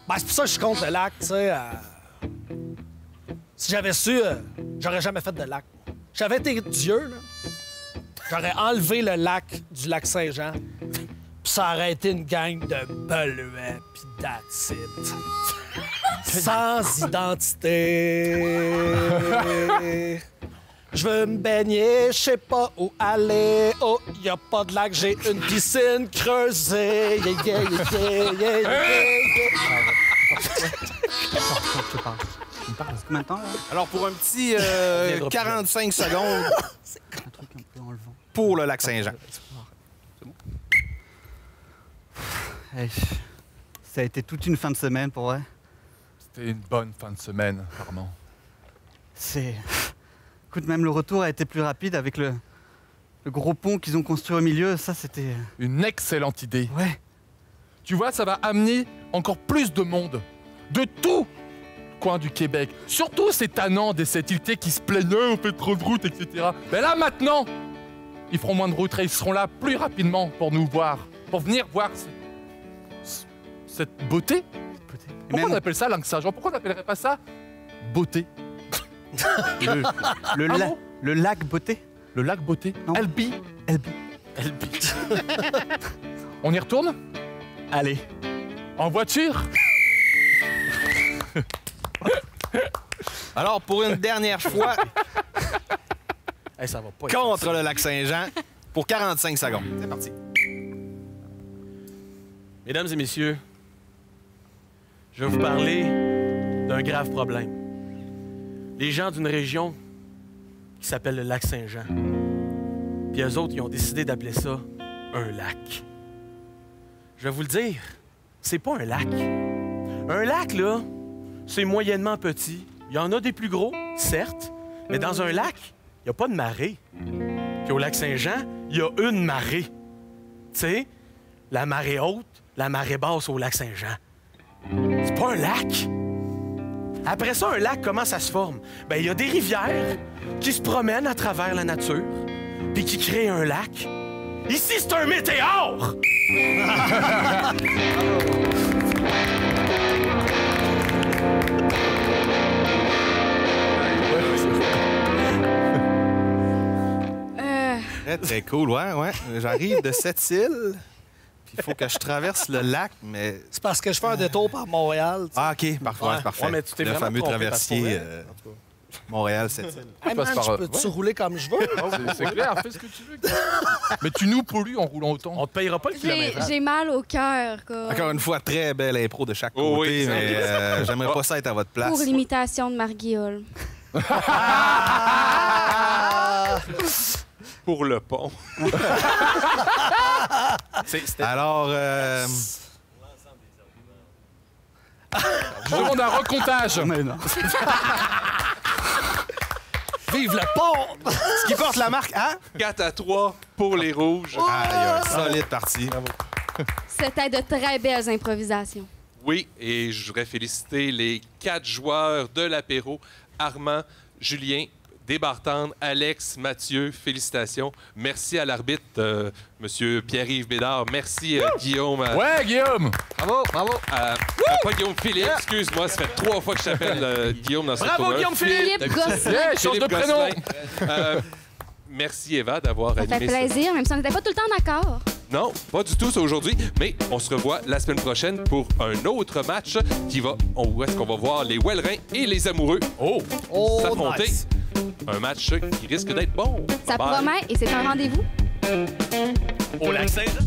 Ben, c'est pour ça que je suis contre le lac, tu sais. Si j'avais su, j'aurais jamais fait de lac. J'avais été Dieu, là. J'aurais enlevé le lac du lac Saint-Jean, puis ça aurait été une gang de beluets, puis that's it. Sans identité. Je veux me baigner, je sais pas où aller. Oh, y a pas de lac, j'ai une piscine creusée. Alors, pour un petit 45 secondes pour le lac Saint-Jean. Hey, ça a été toute une fin de semaine pour vrai. C'était une bonne fin de semaine, Armand. Écoute, même le retour a été plus rapide avec le gros pont qu'ils ont construit au milieu. Ça, c'était... Une excellente idée. Ouais. Tu vois, ça va amener encore plus de monde. De tout coin du Québec. Surtout ces tannants des Sept-Îles qui se plaignent, on fait trop de routes, etc. Mais là, maintenant, ils feront moins de routes et ils seront là plus rapidement pour nous voir, pour venir voir cette beauté. Pourquoi on appelle ça lac Saint-Jean? Pourquoi on n'appellerait pas ça beauté? Le lac beauté? Le lac beauté? Non. LB. On y retourne? Allez. En voiture? Alors, pour une dernière fois, hey, ça va pas contre le lac Saint-Jean, pour 45 secondes. C'est parti. Mesdames et messieurs, je vais vous parler d'un grave problème. Les gens d'une région qui s'appelle le lac Saint-Jean, puis eux autres, ils ont décidé d'appeler ça un lac. Je vais vous le dire, c'est pas un lac. Un lac, là, c'est moyennement petit. Il y en a des plus gros, certes, mais dans un lac, il n'y a pas de marée. Puis au lac Saint-Jean, il y a une marée. Tu sais, la marée haute, la marée basse au lac Saint-Jean. C'est pas un lac. Après ça, un lac, comment ça se forme? Bien, il y a des rivières qui se promènent à travers la nature, puis qui créent un lac. Ici, c'est un météore! Très, très cool, ouais. J'arrive de Sept-Îles, puis il faut que je traverse le lac, mais... C'est parce que je fais un détour par Montréal. T'sais. Ah, OK, parfait, Ouais. parfait. Ouais, mais tu t'es le vraiment fameux trompé, traversier parce que Montréal-Sept-Îles. Hey man, je peux-tu rouler comme je veux? C'est clair, fais ce que tu veux. Mais tu nous pollues en roulant autant. On te payera pas le kilomètre. J'ai mal au cœur, quoi. Encore une fois, très belle impro de chaque Oh, côté, oui, mais j'aimerais pas ça être à votre place. Pour l'imitation de Marguiole. Pour le pont. Alors, Je demande un recomptage. Mais non. Vive le pont! ce qui porte la marque à... 4-3 pour les Rouges. Aïe, solide partie. C'était de très belles improvisations. Oui, et je voudrais féliciter les 4 joueurs de l'apéro. Armand, Julien, Desbartentes, Alex, Mathieu, félicitations. Merci à l'arbitre, Monsieur Pierre-Yves Bédard. Merci, Guillaume. Ouais, Guillaume! Bravo, bravo. Pas Guillaume Philippe, excuse-moi, ça fait 3 fois que je t'appelle Guillaume dans cette Bravo, Guillaume Philippe! Philippe Gosselin. Yeah, change de prénom! Merci, Eva, d'avoir Ça fait animé ça. plaisir, même si on n'était pas tout le temps d'accord. Non, pas du tout ça aujourd'hui, mais on se revoit la semaine prochaine pour un autre match où est-ce qu'on va voir les Wellerins et les Amoureux s'affronter. Nice. Un match qui risque d'être bon. Ça Bye. promet et c'est un rendez-vous. Au lac Saint-Jean.